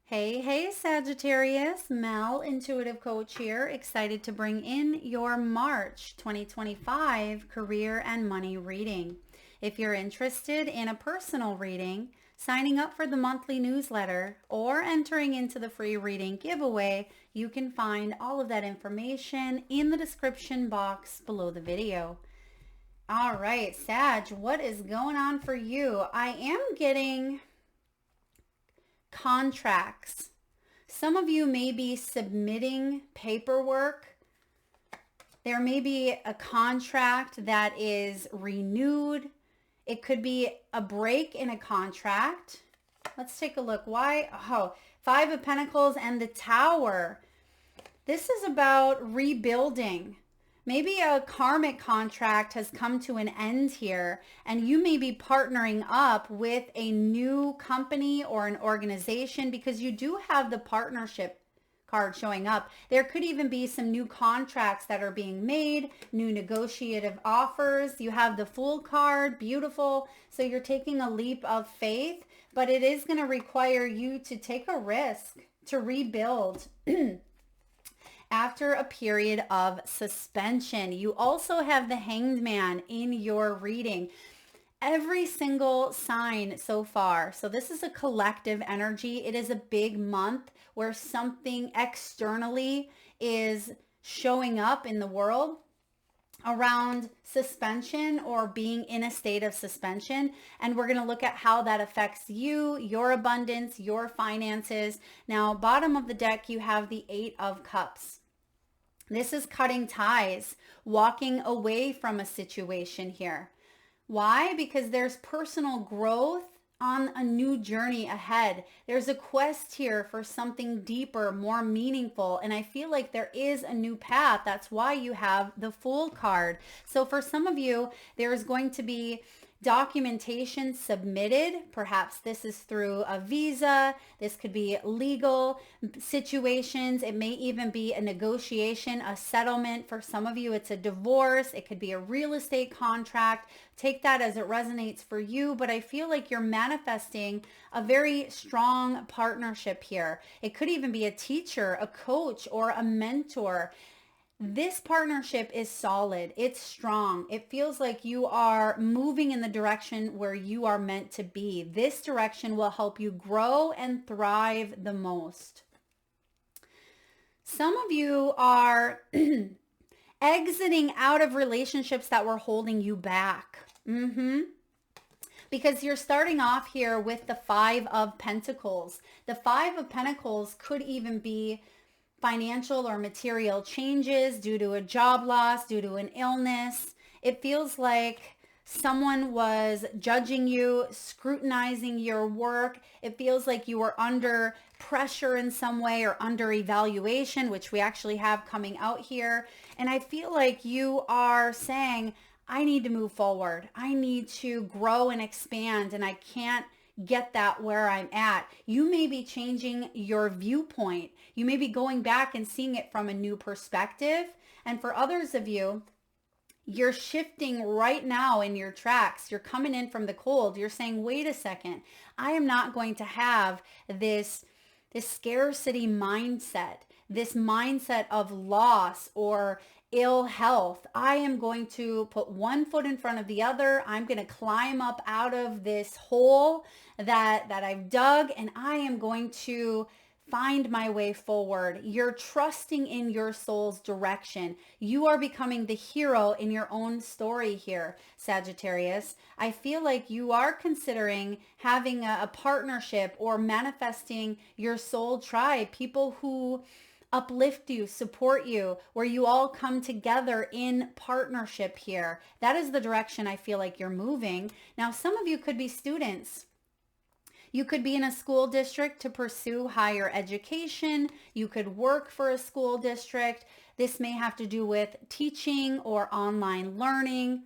Hey, hey, Sagittarius, Mel, Intuitive Coach here, excited to bring in your March 2025 career and money reading. If you're interested in a personal reading, signing up for the monthly newsletter, or entering into the free reading giveaway, you can find all of that information in the description box below the video. All right, Sag, what is going on for you? I am getting contracts. Some of you may be submitting paperwork. There may be a contract that is renewed. It could be a break in a contract. Let's take a look. Why? Oh, Five of Pentacles and the Tower. This is about rebuilding. Maybe a karmic contract has come to an end here, and you may be partnering up with a new company or an organization because you do have the partnership card showing up. There could even be some new contracts that are being made, new negotiative offers. You have the Fool card, beautiful. So you're taking a leap of faith, but it is going to require you to take a risk to rebuild. After a period of suspension. You also have the Hanged Man in your reading. Every single sign so far. So this is a collective energy. It is a big month where something externally is showing up in the world around suspension or being in a state of suspension. And we're going to look at how that affects you, your abundance, your finances. Now, bottom of the deck, you have the Eight of Cups. This is cutting ties, walking away from a situation here. Why? Because there's personal growth on a new journey ahead. There's a quest here for something deeper, more meaningful, and I feel like there is a new path. That's why you have the Fool card. So for some of you, there is going to be documentation submitted. Perhaps this is through a visa. This could be legal situations. It may even be a negotiation, a settlement. For some of you, it's a divorce. It could be a real estate contract. Take that as it resonates for you. But I feel like you're manifesting a very strong partnership here. It could even be a teacher, a coach, or a mentor. This partnership is solid. It's strong. It feels like you are moving in the direction where you are meant to be. This direction will help you grow and thrive the most. Some of you are exiting out of relationships that were holding you back. Because you're starting off here with the Five of Pentacles. The Five of Pentacles could even be financial or material changes due to a job loss, due to an illness. It feels like someone was judging you, scrutinizing your work. It feels like you were under pressure in some way or under evaluation, which we actually have coming out here. And I feel like you are saying, I need to move forward. I need to grow and expand, and I can't get that where I'm at. You may be changing your viewpoint. You may be going back and seeing it from a new perspective. And for others of you, you're shifting right now in your tracks. You're coming in from the cold. You're saying, wait a second, I am not going to have this scarcity mindset, this mindset of loss or ill health. I am going to put one foot in front of the other. I'm going to climb up out of this hole that I've dug, and I am going to find my way forward. You're trusting in your soul's direction. You are becoming the hero in your own story here, Sagittarius. I feel like you are considering having a partnership or manifesting your soul tribe, people who uplift you, support you, where you all come together in partnership here. That is the direction I feel like you're moving. Now, some of you could be students. You could be in a school district to pursue higher education. You could work for a school district. This may have to do with teaching or online learning.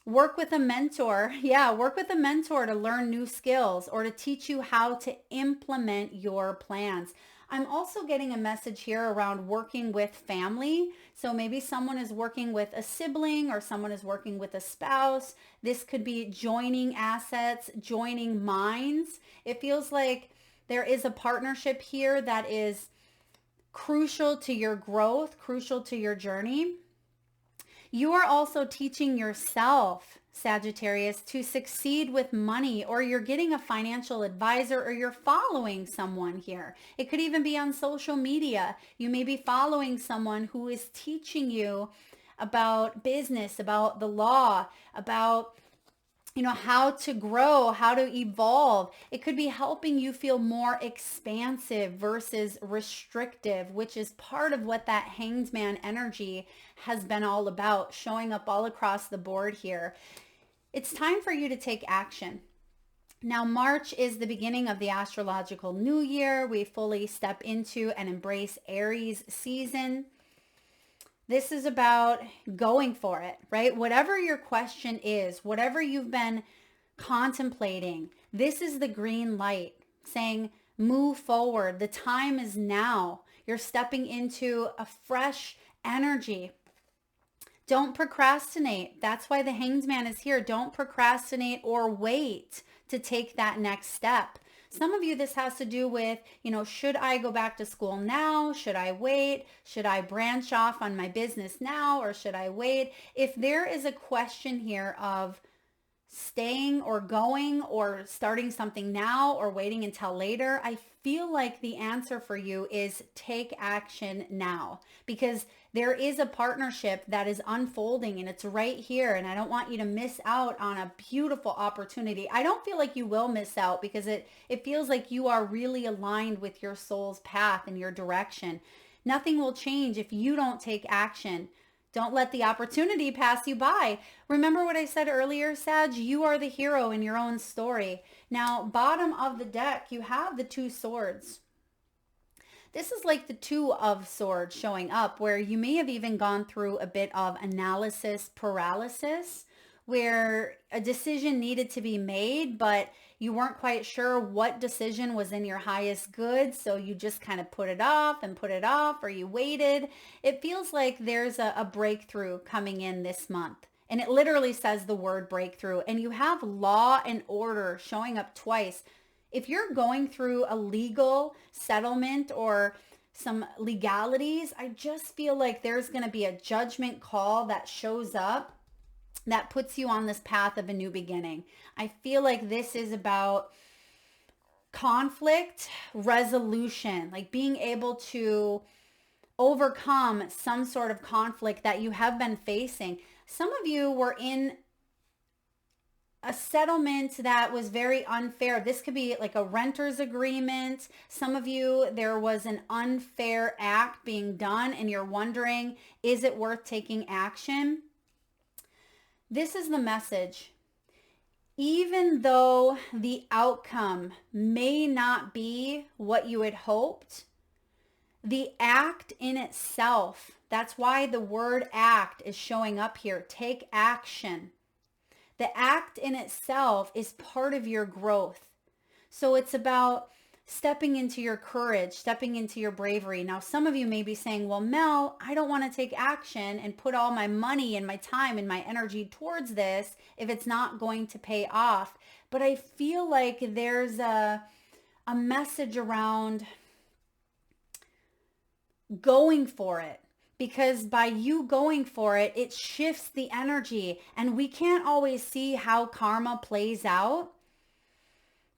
Work with a mentor. Yeah, work with a mentor to learn new skills or to teach you how to implement your plans. I'm also getting a message here around working with family. So maybe someone is working with a sibling or someone is working with a spouse. This could be joining assets, joining minds. It feels like There is a partnership here that is crucial to your growth, crucial to your journey. You are also teaching yourself, Sagittarius, to succeed with money, or you're getting a financial advisor, or you're following someone here. It could even be on social media. You may be following someone who is teaching you about business, about the law, about how to grow, how to evolve. It could be helping you feel more expansive versus restrictive, which is part of what that Hanged Man energy has been all about, showing up all across the board here. It's time for you to take action. Now, March is the beginning of the astrological new year. We fully step into and embrace Aries season. This is about going for it, right? Whatever your question is, whatever you've been contemplating, this is the green light saying, move forward. The time is now. You're stepping into a fresh energy. Don't procrastinate. That's why the Hanged Man is here. Don't procrastinate or wait to take that next step. Some of you, this has to do with, should I go back to school now? Should I wait? Should I branch off on my business now, or should I wait? If there is a question here of staying or going or starting something now or waiting until later, I feel like the answer for you is take action now, because there is a partnership that is unfolding and it's right here. And I don't want you to miss out on a beautiful opportunity. I don't feel like you will miss out, because it feels like you are really aligned with your soul's path and your direction. Nothing will change if you don't take action. Don't let the opportunity pass you by. Remember what I said earlier, Sag? You are the hero in your own story. Now, bottom of the deck, you have the Two Swords. This is like the Two of Swords showing up, where you may have even gone through a bit of analysis paralysis, where a decision needed to be made, but you weren't quite sure what decision was in your highest good. So you just kind of put it off, or you waited. It feels like there's a breakthrough coming in this month. And it literally says the word breakthrough. And you have law and order showing up twice. If you're going through a legal settlement or some legalities, I just feel like there's going to be a judgment call that shows up that puts you on this path of a new beginning. I feel like this is about conflict resolution, like being able to overcome some sort of conflict that you have been facing. Some of you were in a settlement that was very unfair. This could be like a renter's agreement. Some of you, there was an unfair act being done and you're wondering, is it worth taking action? This is the message. Even though the outcome may not be what you had hoped, the act in itself, that's why the word act is showing up here. Take action. The act in itself is part of your growth. So it's about stepping into your courage, stepping into your bravery. Now, some of you may be saying, well, Mel, I don't want to take action and put all my money and my time and my energy towards this if it's not going to pay off. But I feel like there's a message around going for it. Because by you going for it, it shifts the energy. And we can't always see how karma plays out.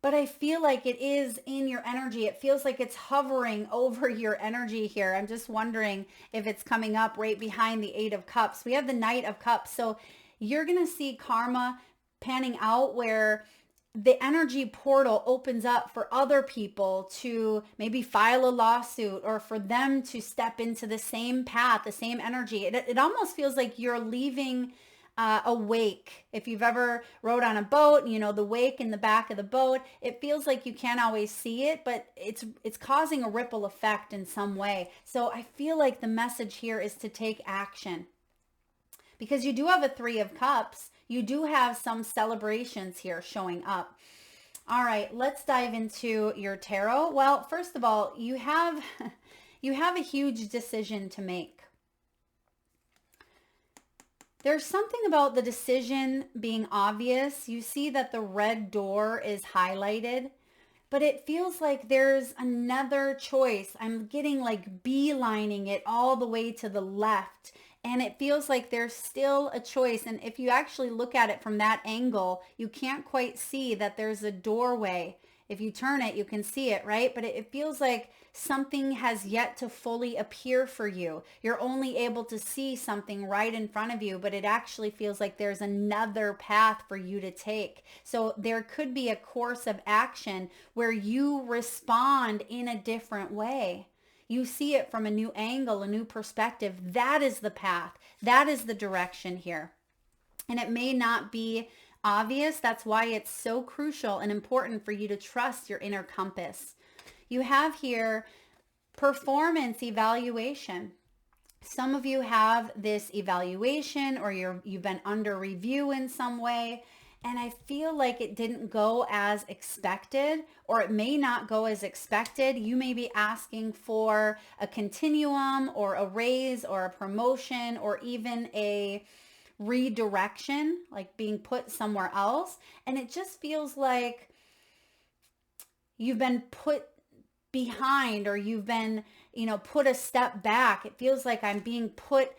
But I feel like it is in your energy. It feels like it's hovering over your energy here. I'm just wondering if it's coming up right behind the Eight of Cups. We have the Knight of Cups. So you're going to see karma panning out where the energy portal opens up for other people to maybe file a lawsuit or for them to step into the same path, the same energy. It almost feels like you're leaving a wake. If you've ever rode on a boat, the wake in the back of the boat, it feels like you can't always see it, but it's causing a ripple effect in some way. So I feel like the message here is to take action. Because you do have a Three of Cups. You do have some celebrations here showing up. All right, let's dive into your tarot. Well, first of all, you have a huge decision to make. There's something about the decision being obvious. You see that the red door is highlighted. but it feels like there's another choice. I'm getting like beelining it all the way to the left. And it feels like there's still a choice. And if you actually look at it from that angle, you can't quite see that there's a doorway. If you turn it, you can see it, right? But it feels like something has yet to fully appear for you. You're only able to see something right in front of you, but it actually feels like there's another path for you to take. So there could be a course of action where you respond in a different way. You see it from a new angle, a new perspective. That is the path. That is the direction here. And it may not be obvious. That's why it's so crucial and important for you to trust your inner compass. You have here performance evaluation. Some of you have this evaluation, or you've been under review in some way. And I feel like it didn't go as expected, or it may not go as expected. You may be asking for a continuum or a raise or a promotion or even a redirection, like being put somewhere else. And it just feels like you've been put behind, or you've been, put a step back. It feels like I'm being put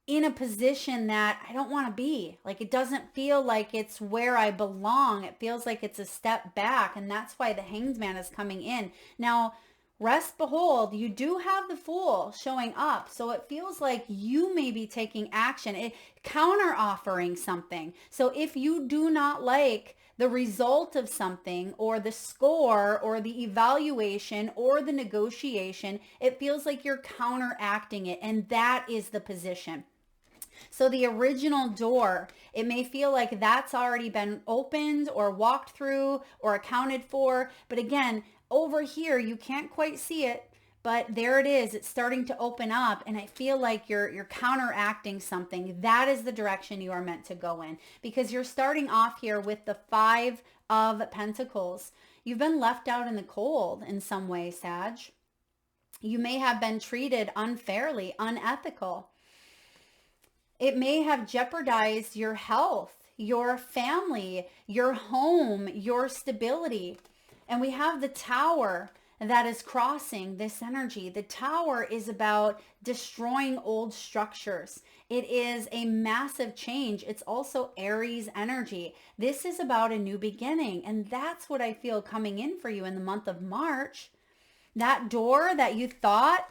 in a position that I don't want to be. Like, it doesn't feel like it's where I belong. It feels like it's a step back. And that's why the Hanged Man is coming in. Now, rest behold, you do have the Fool showing up. So it feels like you may be taking action, counter offering something. So if you do not like the result of something, or the score, or the evaluation, or the negotiation, it feels like you're counteracting it. And that is the position. So the original door, it may feel like that's already been opened or walked through or accounted for. But again, over here, you can't quite see it, but there it is. It's starting to open up, and I feel like you're counteracting something. That is the direction you are meant to go in, because you're starting off here with the 5 of Pentacles. You've been left out in the cold in some way, Sag. You may have been treated unfairly, unethical. It may have jeopardized your health, your family, your home, your stability. And we have the Tower that is crossing this energy. The Tower is about destroying old structures. It is a massive change. It's also Aries energy. This is about a new beginning. And that's what I feel coming in for you in the month of March. That door that you thought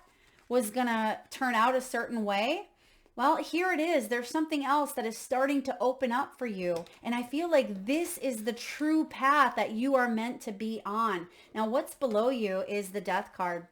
was going to turn out a certain way, well, here it is. There's something else that is starting to open up for you. And I feel like this is the true path that you are meant to be on. Now, what's below you is the Death card.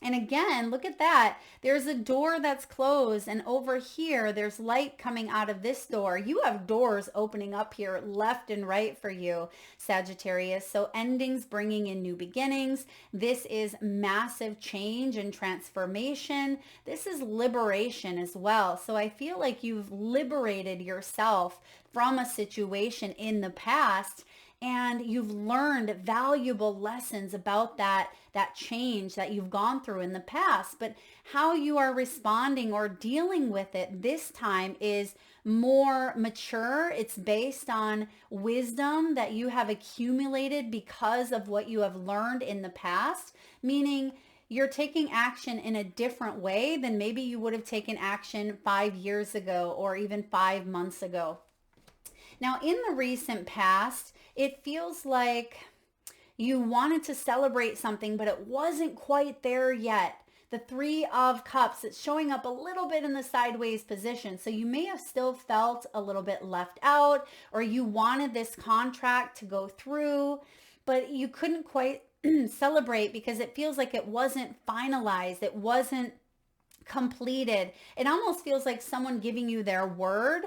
And again, look at that. There's a door that's closed, and over here, there's light coming out of this door. You have doors opening up here left and right for you, Sagittarius. So endings bringing in new beginnings. This is massive change and transformation. This is liberation as well. So I feel like you've liberated yourself from a situation in the past, and you've learned valuable lessons about that change that you've gone through in the past. But how you are responding or dealing with it this time is more mature. It's based on wisdom that you have accumulated because of what you have learned in the past, meaning you're taking action in a different way than maybe you would have taken action 5 years ago or even 5 months ago. Now, in the recent past, it feels like you wanted to celebrate something, but it wasn't quite there yet. The 3 of Cups, it's showing up a little bit in the sideways position. So you may have still felt a little bit left out, or you wanted this contract to go through, but you couldn't quite celebrate because it feels like it wasn't finalized. It wasn't completed. It almost feels like someone giving you their word,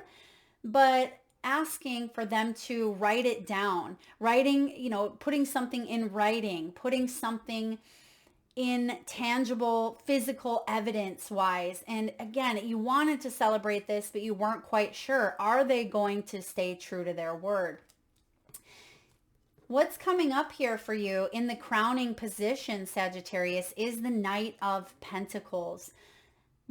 but asking for them to write it down, putting something in writing, putting something in tangible, physical evidence wise. And again, you wanted to celebrate this, but you weren't quite sure. Are they going to stay true to their word? What's coming up here for you in the crowning position, Sagittarius, is the Knight of Pentacles.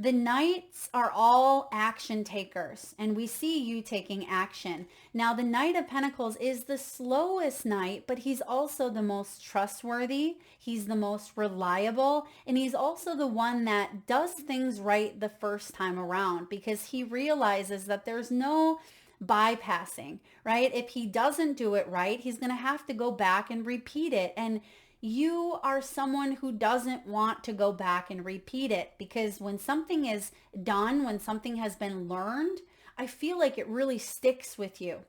The Knights are all action takers, and we see you taking action. Now, the Knight of Pentacles is the slowest knight, but he's also the most trustworthy. He's the most reliable, and he's also the one that does things right the first time around because he realizes that there's no bypassing, right? If he doesn't do it right, he's going to have to go back and repeat it. And you are someone who doesn't want to go back and repeat it because when something is done, when something has been learned, I feel like it really sticks with you.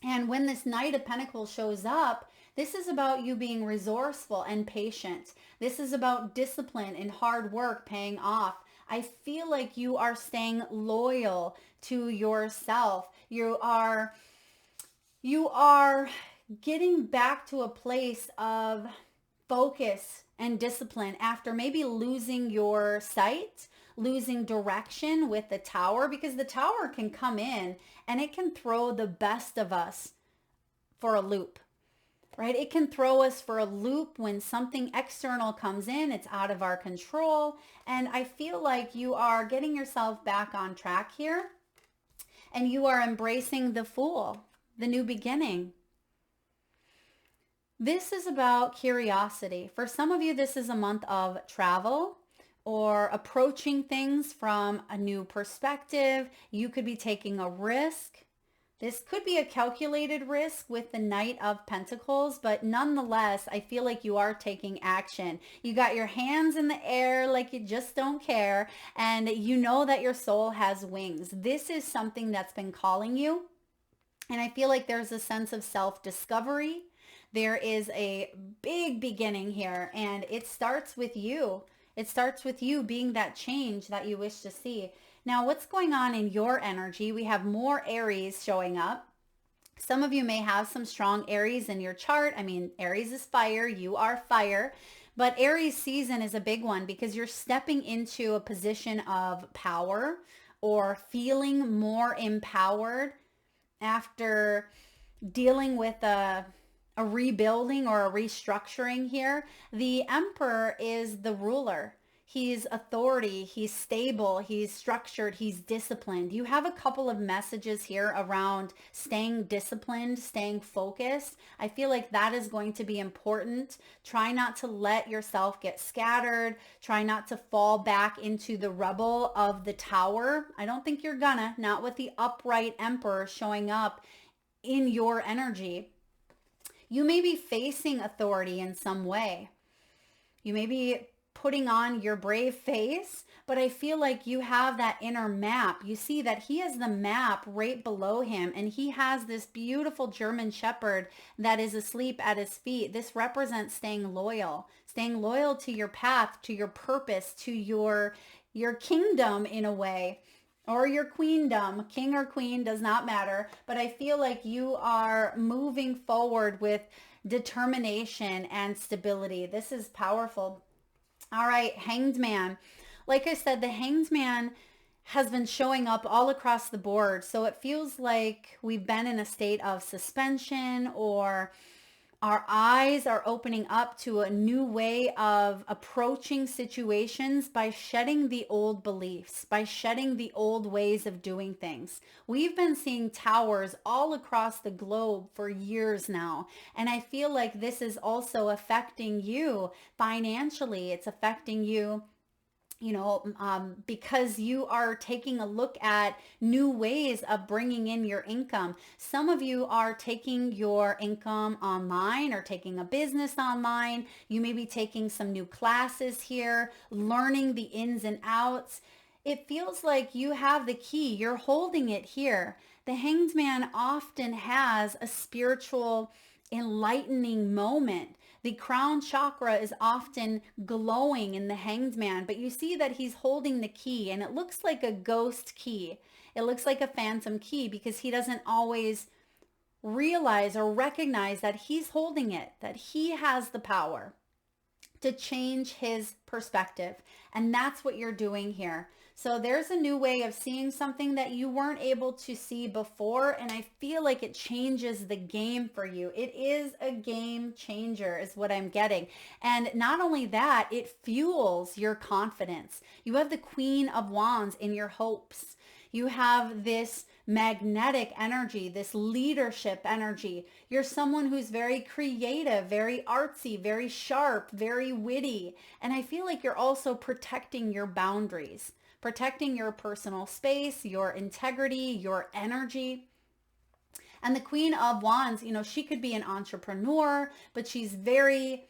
And when this Knight of Pentacles shows up, this is about you being resourceful and patient. This is about discipline and hard work paying off. I feel like you are staying loyal to yourself. You are getting back to a place of focus and discipline after maybe losing your sight, losing direction with the Tower, because the Tower can come in and it can throw the best of us for a loop, right? It can throw us for a loop when something external comes in, it's out of our control. And I feel like you are getting yourself back on track here and you are embracing the Fool, the new beginning. This is about curiosity. For some of you, this is a month of travel or approaching things from a new perspective. You could be taking a risk. This could be a calculated risk with the Knight of Pentacles, but nonetheless, I feel like you are taking action. You got your hands in the air like you just don't care, and you know that your soul has wings. This is something that's been calling you, and I feel like there's a sense of self-discovery. There is a big beginning here, and it starts with you. It starts with you being that change that you wish to see. Now, what's going on in your energy? We have more Aries showing up. Some of you may have some strong Aries in your chart. I mean, Aries is fire. You are fire. But Aries season is a big one because you're stepping into a position of power or feeling more empowered after dealing with a rebuilding or a restructuring here. The Emperor is the ruler. He's authority, he's stable, he's structured, he's disciplined. You have a couple of messages here around staying disciplined, staying focused. I feel like that is going to be important. Try not to let yourself get scattered. Try not to fall back into the rubble of the Tower. I don't think you're gonna, not with the upright Emperor showing up in your energy. You may be facing authority in some way. You may be putting on your brave face, but I feel like you have that inner map. You see that he has the map right below him, and he has this beautiful German Shepherd that is asleep at his feet. This represents staying loyal to your path, to your purpose, to your kingdom in a way. Or your queendom, king or queen, does not matter. But I feel like you are moving forward with determination and stability. This is powerful. All right, Hanged Man. Like I said, the Hanged Man has been showing up all across the board. So it feels like we've been in a state of suspension, or our eyes are opening up to a new way of approaching situations by shedding the old beliefs, by shedding the old ways of doing things. We've been seeing towers all across the globe for years now. And I feel like this is also affecting you financially. It's affecting you because you are taking a look at new ways of bringing in your income. Some of you are taking your income online or taking a business online. You may be taking some new classes here, learning the ins and outs. It feels like you have the key. You're holding it here. The Hanged Man often has a spiritual enlightening moment. The crown chakra is often glowing in the Hanged Man, but you see that he's holding the key, and it looks like a ghost key. It looks like a phantom key because he doesn't always realize or recognize that he's holding it, that he has the power to change his perspective. And that's what you're doing here. So there's a new way of seeing something that you weren't able to see before. And I feel like it changes the game for you. It is a game changer is what I'm getting. And not only that, it fuels your confidence. You have the Queen of Wands in your hopes. You have this magnetic energy, this leadership energy. You're someone who's very creative, very artsy, very sharp, very witty. And I feel like you're also protecting your boundaries, protecting your personal space, your integrity, your energy. And the Queen of Wands, you know, she could be an entrepreneur, but she's very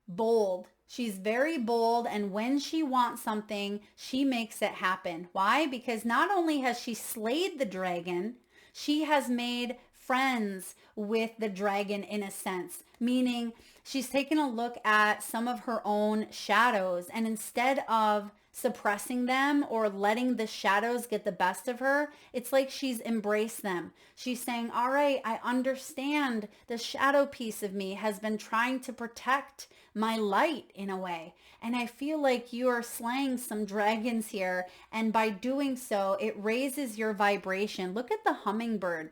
bold. She's very bold, and when she wants something, she makes it happen. Why? Because not only has she slayed the dragon, she has made friends with the dragon in a sense, meaning she's taken a look at some of her own shadows, and instead of suppressing them or letting the shadows get the best of her, it's like she's embraced them. She's saying, all right, I understand the shadow piece of me has been trying to protect my light in a way. And I feel like you are slaying some dragons here. And by doing so, it raises your vibration. Look at the hummingbird.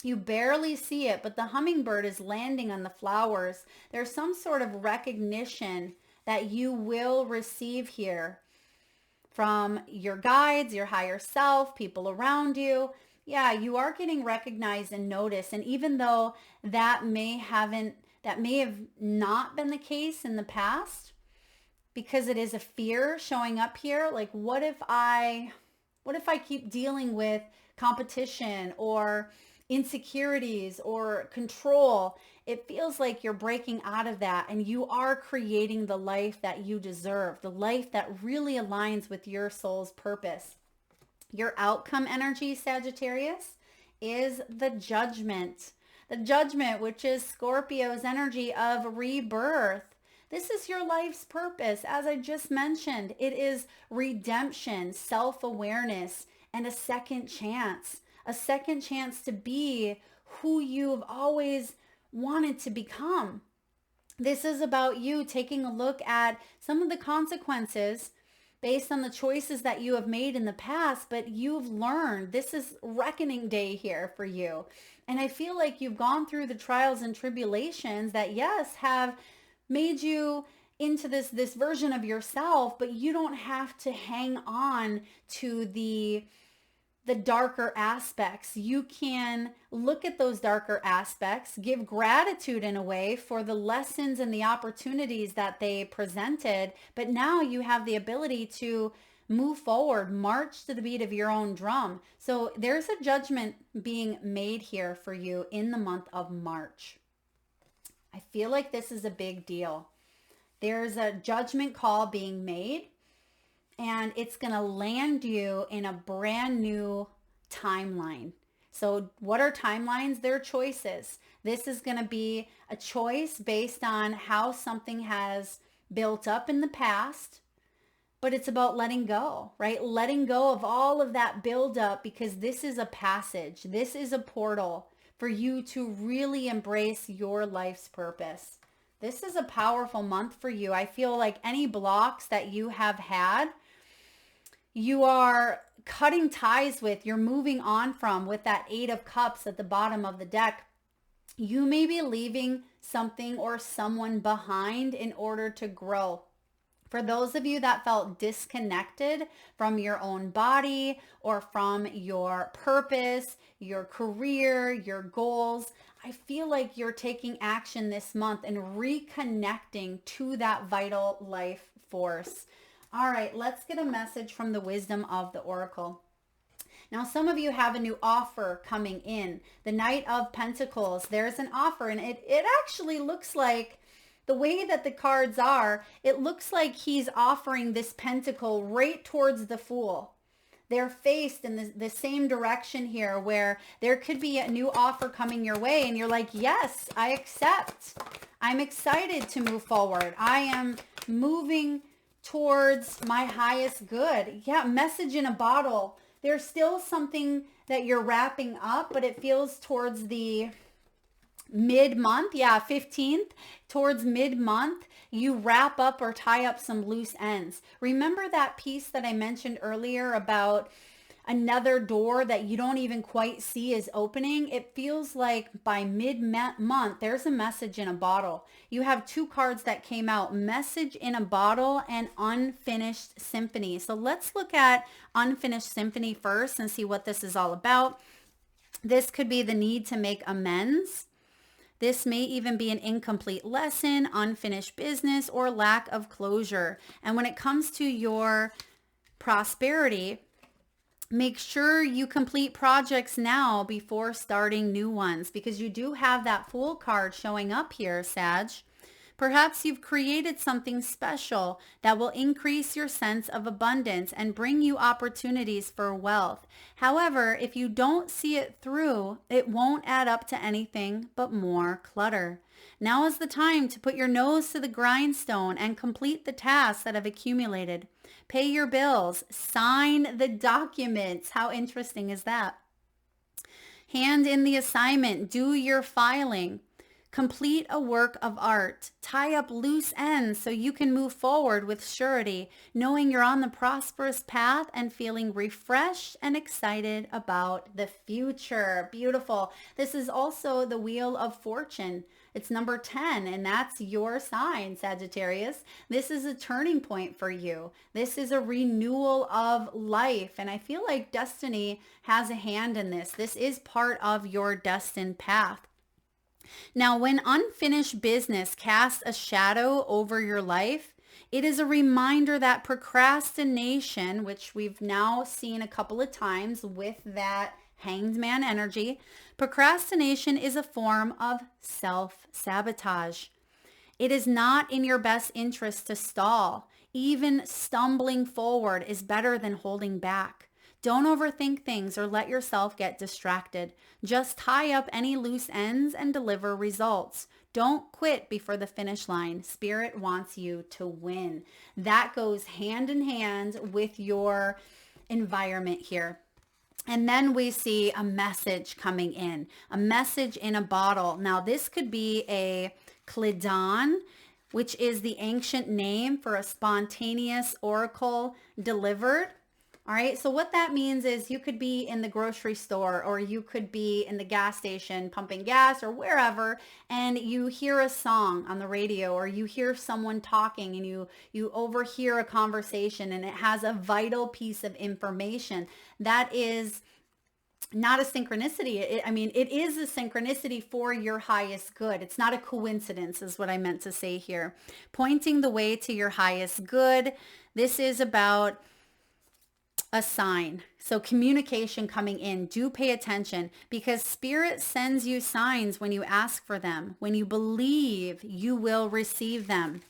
You barely see it, but the hummingbird is landing on the flowers. There's some sort of recognition that you will receive here from your guides, your higher self, people around you. Yeah, you are getting recognized and noticed. And even though that may have not been the case in the past, because it is a fear showing up here, like what if I keep dealing with competition or insecurities or control? It feels like you're breaking out of that and you are creating the life that you deserve, the life that really aligns with your soul's purpose. Your outcome energy, Sagittarius, is the Judgment. The Judgment, which is Scorpio's energy of rebirth. This is your life's purpose. As I just mentioned, it is redemption, self-awareness, and a second chance to be who you've always wanted to become. This is about you taking a look at some of the consequences based on the choices that you have made in the past, but you've learned. This is reckoning day here for you. And I feel like you've gone through the trials and tribulations that, yes, have made you into this version of yourself, but you don't have to hang on to the darker aspects. You can look at those darker aspects, give gratitude in a way for the lessons and the opportunities that they presented, but now you have the ability to move forward, march to the beat of your own drum. So there's a judgment being made here for you in the month of March. I feel like this is a big deal. There's a judgment call being made, and it's going to land you in a brand new timeline. So what are timelines? They're choices. This is going to be a choice based on how something has built up in the past, but it's about letting go, right? Letting go of all of that buildup, because this is a passage. This is a portal for you to really embrace your life's purpose. This is a powerful month for you. I feel like any blocks that you have had, you are cutting ties with, you're moving on from, with that 8 of Cups at the bottom of the deck. You may be leaving something or someone behind in order to grow. For those of you that felt disconnected from your own body or from your purpose, your career, your goals, I feel like you're taking action this month and reconnecting to that vital life force. All right, let's get a message from the wisdom of the Oracle. Now, some of you have a new offer coming in. The Knight of Pentacles, there's an offer, and it actually looks like, the way that the cards are, it looks like he's offering this pentacle right towards the Fool. They're faced in the same direction here, where there could be a new offer coming your way, and you're like, yes, I accept. I'm excited to move forward. I am moving towards my highest good. Yeah, message in a bottle. There's still something that you're wrapping up, but it feels towards the mid-month, yeah, 15th, towards mid-month, you wrap up or tie up some loose ends. Remember that piece that I mentioned earlier about another door that you don't even quite see is opening? It feels like by mid-month, there's a message in a bottle. You have two cards that came out, message in a bottle and unfinished symphony. So let's look at unfinished symphony first and see what this is all about. This could be the need to make amends. This may even be an incomplete lesson, unfinished business, or lack of closure. And when it comes to your prosperity, make sure you complete projects now before starting new ones, because you do have that Fool card showing up here, Sag. Perhaps you've created something special that will increase your sense of abundance and bring you opportunities for wealth. However, if you don't see it through, it won't add up to anything but more clutter. Now is the time to put your nose to the grindstone and complete the tasks that have accumulated. Pay your bills, sign the documents. How interesting is that? Hand in the assignment, do your filing. Complete a work of art. Tie up loose ends so you can move forward with surety, knowing you're on the prosperous path and feeling refreshed and excited about the future. Beautiful. This is also the Wheel of Fortune. It's number 10, and that's your sign, Sagittarius. This is a turning point for you. This is a renewal of life, and I feel like destiny has a hand in this. This is part of your destined path. Now, when unfinished business casts a shadow over your life, it is a reminder that procrastination, which we've now seen a couple of times with that Hanged Man energy, procrastination is a form of self-sabotage. It is not in your best interest to stall. Even stumbling forward is better than holding back. Don't overthink things or let yourself get distracted. Just tie up any loose ends and deliver results. Don't quit before the finish line. Spirit wants you to win. That goes hand in hand with your environment here. And then we see a message coming in, a message in a bottle. Now this could be a Clidon, which is the ancient name for a spontaneous oracle delivered. All right, so what that means is you could be in the grocery store, or you could be in the gas station pumping gas or wherever, and you hear a song on the radio, or you hear someone talking, and you overhear a conversation, and it has a vital piece of information. That is not a synchronicity. It is a synchronicity for your highest good. It's not a coincidence, is what I meant to say here. Pointing the way to your highest good. This is about a sign. So communication coming in, do pay attention, because Spirit sends you signs when you ask for them. When you believe, you will receive them.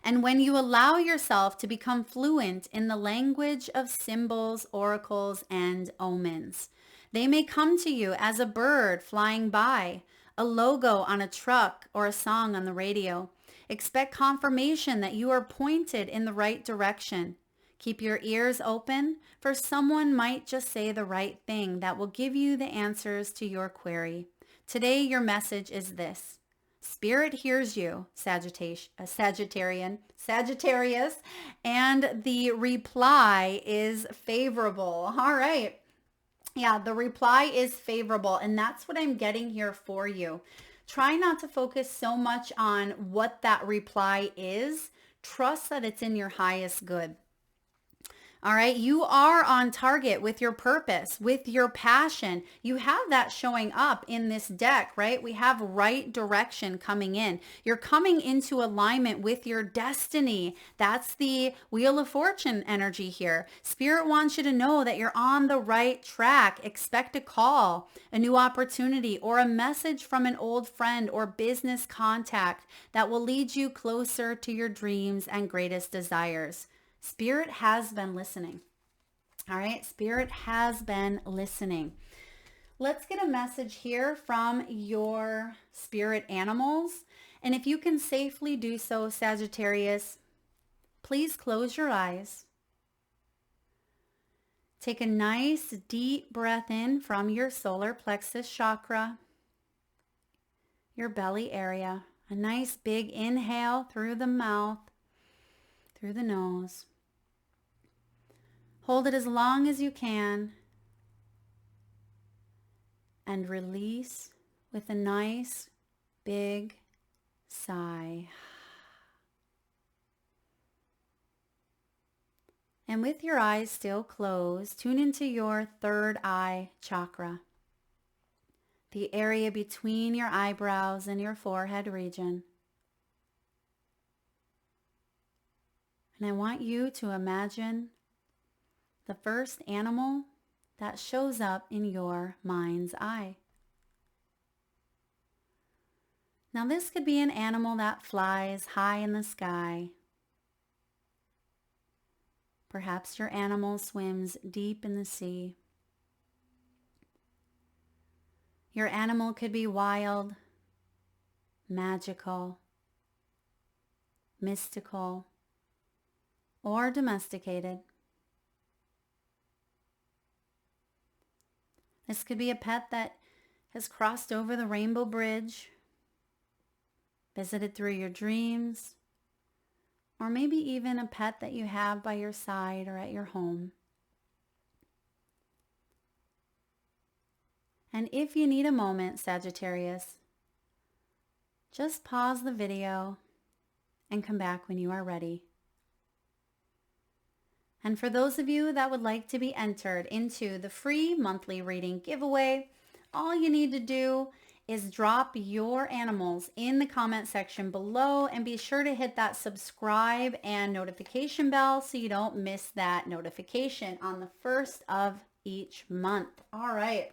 And when you allow yourself to become fluent in the language of symbols, oracles, and omens, they may come to you as a bird flying by, a logo on a truck, or a song on the radio. Expect confirmation that you are pointed in the right direction. Keep your ears open, for someone might just say the right thing that will give you the answers to your query. Today, your message is this. Spirit hears you, Sagittarius, and the reply is favorable. All right. Yeah, the reply is favorable, and that's what I'm getting here for you. Try not to focus so much on what that reply is. Trust that it's in your highest good. All right, you are on target with your purpose, with your passion. You have that showing up in this deck, right? We have right direction coming in. You're coming into alignment with your destiny. That's the Wheel of Fortune energy here. Spirit wants you to know that you're on the right track. Expect a call, a new opportunity, or a message from an old friend or business contact that will lead you closer to your dreams and greatest desires. Spirit has been listening. All right, Spirit has been listening. Let's get a message here from your spirit animals. And if you can safely do so, Sagittarius, please close your eyes. Take a nice deep breath in from your solar plexus chakra. your belly area. A nice big inhale through the mouth, through the nose. Hold it as long as you can. And release with a nice big sigh. And with your eyes still closed, tune into your third eye chakra, the area between your eyebrows and your forehead region. And I want you to imagine the first animal that shows up in your mind's eye. Now this could be an animal that flies high in the sky. Perhaps your animal swims deep in the sea. Your animal could be wild, magical, mystical, or domesticated. This could be a pet that has crossed over the rainbow bridge, visited through your dreams, or maybe even a pet that you have by your side or at your home. And if you need a moment, Sagittarius, just pause the video and come back when you are ready. And for those of you that would like to be entered into the free monthly reading giveaway, all you need to do is drop your animals in the comment section below and be sure to hit that subscribe and notification bell so you don't miss that notification on the first of each month. All right.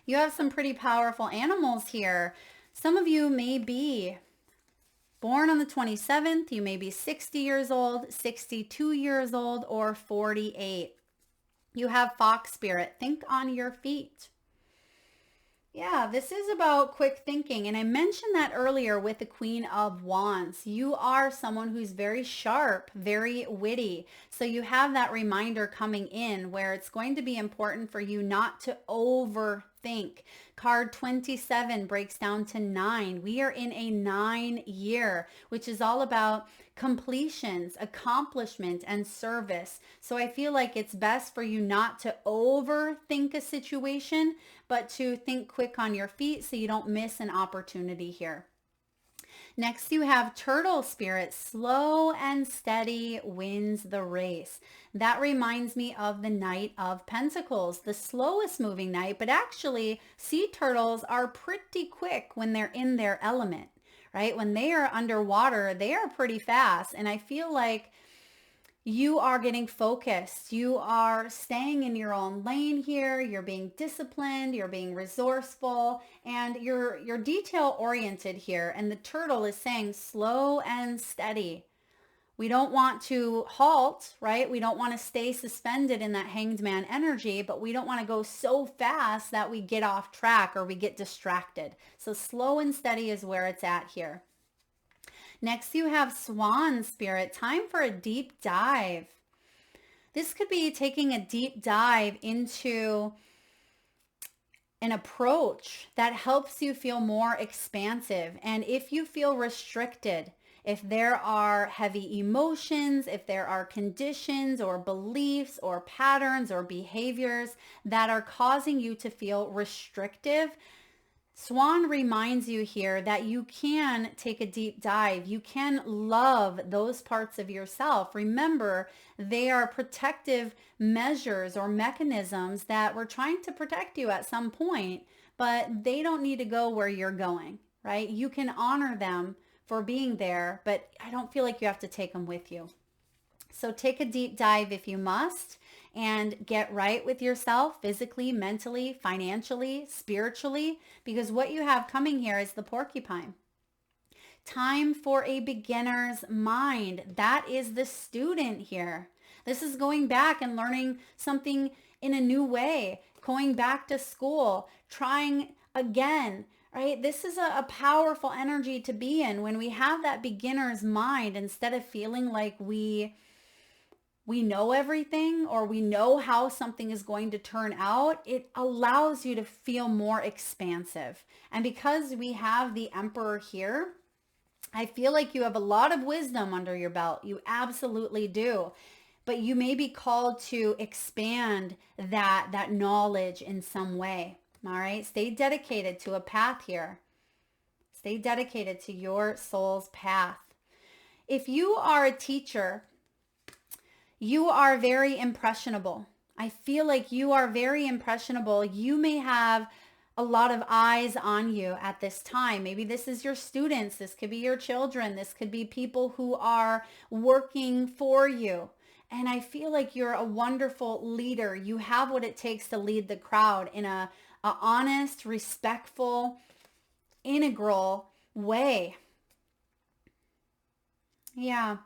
You have some pretty powerful animals here. Some of you may be born on the 27th. You may be 60 years old, 62 years old, or 48. You have fox spirit. Think on your feet. Yeah, this is about quick thinking. And I mentioned that earlier with the Queen of Wands. You are someone who's very sharp, very witty. So you have that reminder coming in where it's going to be important for you not to overthink. Card 27 breaks down to 9. We are in a 9 year, which is all about completions, accomplishment, and service. So I feel like it's best for you not to overthink a situation, but to think quick on your feet so you don't miss an opportunity here. Next, you have turtle spirit. Slow and steady wins the race. That reminds me of the Knight of Pentacles, the slowest moving knight, but actually sea turtles are pretty quick when they're in their element, right? When they are underwater, they are pretty fast. And I feel like you are getting focused. You are staying in your own lane here. You're being disciplined. You're being resourceful, and you're detail oriented here. And the turtle is saying slow and steady. We don't want to halt, right? We don't want to stay suspended in that hanged man energy, but we don't want to go so fast that we get off track or we get distracted. So slow and steady is where it's at here. Next, you have swan spirit. Time for a deep dive. This could be taking a deep dive into an approach that helps you feel more expansive. And if you feel restricted, if there are heavy emotions, if there are conditions or beliefs or patterns or behaviors that are causing you to feel restrictive, Swan reminds you here that you can take a deep dive. You can love those parts of yourself. Remember, they are protective measures or mechanisms that were trying to protect you at some point, but they don't need to go where you're going, right? You can honor them for being there, but I don't feel like you have to take them with you. So take a deep dive if you must, and get right with yourself physically, mentally, financially, spiritually, because what you have coming here is the porcupine. Time for a beginner's mind. That is the student here. This is going back and learning something in a new way, going back to school, trying again, right? This is a powerful energy to be in when we have that beginner's mind instead of feeling like we we know everything or we know how something is going to turn out, it allows you to feel more expansive. And because we have the Emperor here, I feel like you have a lot of wisdom under your belt. You absolutely do. But you may be called to expand that knowledge in some way. All right. Stay dedicated to a path here. Stay dedicated to your soul's path. If you are a teacher, you are very impressionable. I feel like you are very impressionable. You may have a lot of eyes on you at this time. Maybe this is your students. This could be your children. This could be people who are working for you. And I feel like you're a wonderful leader. You have what it takes to lead the crowd in a honest, respectful, integral way. Yeah.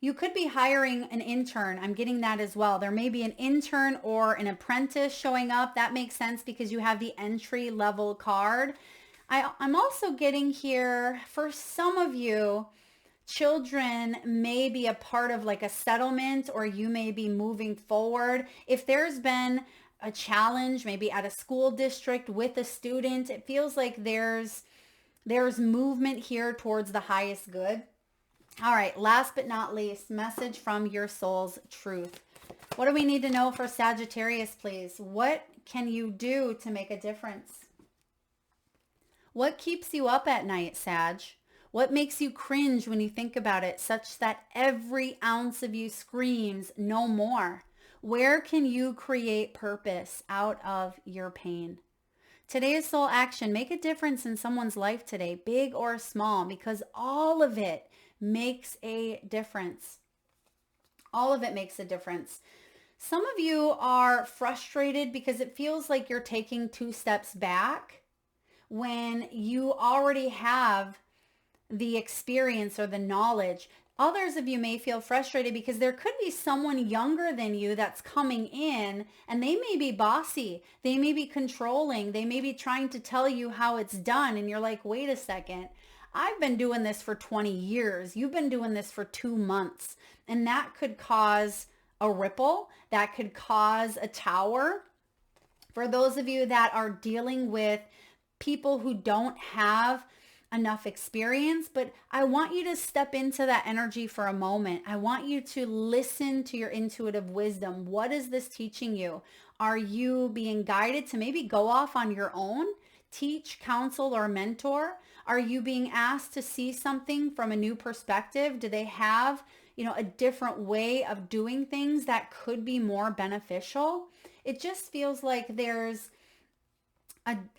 You could be hiring an intern. I'm getting that as well. There may be an intern or an apprentice showing up. That makes sense because you have the entry level card. I'm also getting here, for some of you, children may be a part of like a settlement, or you may be moving forward. If there's been a challenge, maybe at a school district with a student, it feels like there's movement here towards the highest good. All right, last but not least, message from your soul's truth. What do we need to know for Sagittarius, please? What can you do to make a difference? What keeps you up at night, Sag? What makes you cringe when you think about it, such that every ounce of you screams, no more? Where can you create purpose out of your pain? Today's soul action, make a difference in someone's life today, big or small, because all of it makes a difference. All of it makes a difference. Some of you are frustrated because it feels like you're taking 2 steps back when you already have the experience or the knowledge. Others of you may feel frustrated because there could be someone younger than you that's coming in, and they may be bossy. They may be controlling. They may be trying to tell you how it's done. And you're like, wait a second. I've been doing this for 20 years. You've been doing this for 2 months. And that could cause a ripple. That could cause a tower. For those of you that are dealing with people who don't have enough experience, but I want you to step into that energy for a moment. I want you to listen to your intuitive wisdom. What is this teaching you? Are you being guided to maybe go off on your own, teach, counsel, or mentor? Are you being asked to see something from a new perspective? Do they have, a different way of doing things that could be more beneficial? It just feels like there's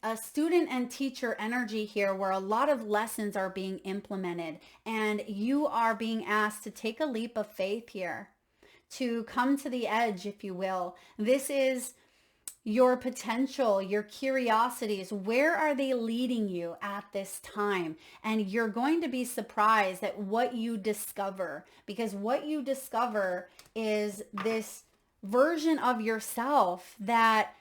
a student and teacher energy here where a lot of lessons are being implemented, and you are being asked to take a leap of faith here, to come to the edge, if you will. This is your potential, your curiosities. Where are they leading you at this time? And you're going to be surprised at what you discover, because what you discover is this version of yourself that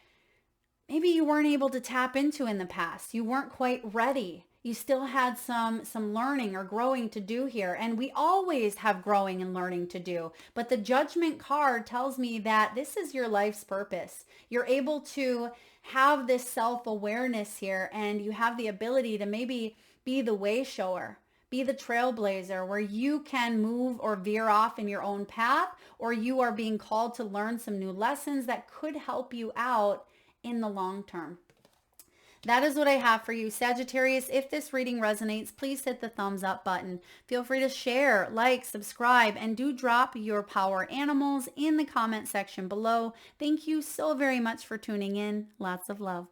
maybe you weren't able to tap into in the past. You weren't quite ready. You still had some learning or growing to do here. And we always have growing and learning to do. But the Judgment card tells me that this is your life's purpose. You're able to have this self-awareness here, and you have the ability to maybe be the way shower, be the trailblazer, where you can move or veer off in your own path, or you are being called to learn some new lessons that could help you out in the long term. That is what I have for you, Sagittarius. If this reading resonates, please hit the thumbs up button. Feel free to share, like, subscribe, and do drop your power animals in the comment section below. Thank you so very much for tuning in. Lots of love.